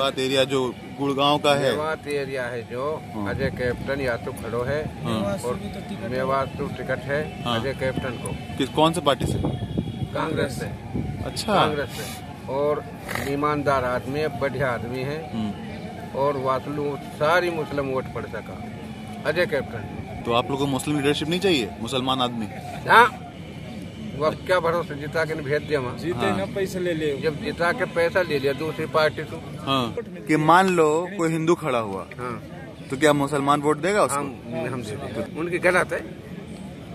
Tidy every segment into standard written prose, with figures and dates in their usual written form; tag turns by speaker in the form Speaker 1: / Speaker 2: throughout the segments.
Speaker 1: Mewat area जो गुड़गांव का है,
Speaker 2: मेवात एरिया है जो अजय कैप्टन या तो खड़ो है और मेवात तो टिकट है अजय कैप्टन को।
Speaker 1: कौन से पार्टी से?
Speaker 2: कांग्रेस से।
Speaker 1: अच्छा,
Speaker 2: कांग्रेस से। और ईमानदार आदमी है, बढ़िया आदमी है और वातलू सारी मुस्लिम वोट पड़ सका अजय कैप्टन।
Speaker 1: तो आप लोगों को मुस्लिम लीडरशिप नहीं चाहिए? मुसलमान आदमी
Speaker 2: हाँ, वो क्या भरोसा जिता के भेज दिया वहाँ।
Speaker 3: जीते ना पैसे ले ले,
Speaker 2: जब जिता के पैसा ले लिया दूसरी पार्टी से।
Speaker 1: हाँ, कि मान लो कोई हिंदू खड़ा हुआ,
Speaker 2: हाँ, तो
Speaker 1: क्या मुसलमान वोट देगा उसको?
Speaker 2: हम दे देंगे। उनकी गलत है,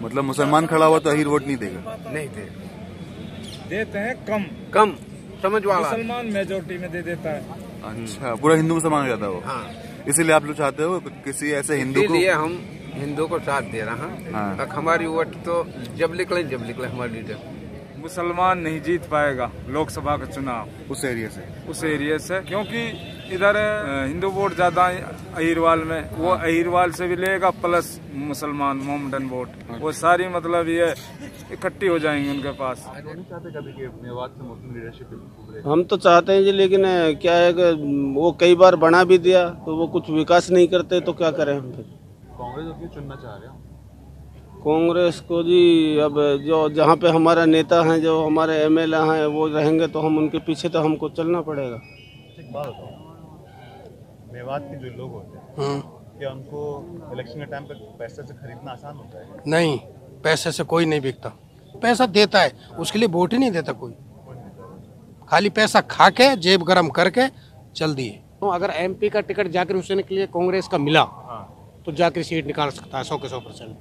Speaker 1: मतलब मुसलमान खड़ा हुआ तो अहीर वोट नहीं देगा?
Speaker 2: नहीं देगा,
Speaker 3: देते हैं कम
Speaker 2: समझ वाला।
Speaker 3: मुसलमान मेजोरिटी में दे देता है।
Speaker 1: अच्छा, पूरा हिंदू मुसलमान हो जाता है वो।
Speaker 2: हाँ,
Speaker 1: इसीलिए आप लोग चाहते हो किसी ऐसे हिंदू को?
Speaker 2: इसीलिए हम हिंदू को साथ दे रहा हैं।
Speaker 1: हाँ।
Speaker 2: हमारी वोट तो जब निकले हमारी लीडर।
Speaker 3: मुसलमान नहीं जीत पाएगा लोकसभा का चुनाव
Speaker 1: उस एरिया से,
Speaker 3: क्योंकि इधर हिंदू वोट ज्यादा है अहीरवाल में। वो अहीरवाल से भी लेगा प्लस मुसलमान मोहम्मदन वोट, वो सारी मतलब ये इकट्ठी हो जाएंगे उनके पास।
Speaker 4: हम तो चाहते हैं जी, लेकिन क्या है कि वो कई बार बना भी दिया तो वो कुछ विकास नहीं करते, तो क्या करें हम फिर।
Speaker 1: कांग्रेस को क्यों चुनना चाह रहे हो?
Speaker 4: कांग्रेस को जी, अब जो जहाँ पे हमारा नेता हैं, जो हमारे एमएलए हैं, वो रहेंगे तो हम उनके पीछे तो हमको चलना पड़ेगा।
Speaker 1: एक बात बताओ, मेवात के जो लोग होते हैं, क्या उनको इलेक्शन के टाइम पे पैसे से खरीदना आसान होता है?
Speaker 5: नहीं, पैसे से कोई नहीं बिकता। पैसा देता है, उसके लिए वोट ही नहीं देता कोई, खाली पैसा खा के जेब गरम करके चल दिए। तो अगर एमपी का टिकट जाकिर हुसैन के लिए कांग्रेस का मिला तो जाकिर सीट निकाल सकता है 100 के 100%।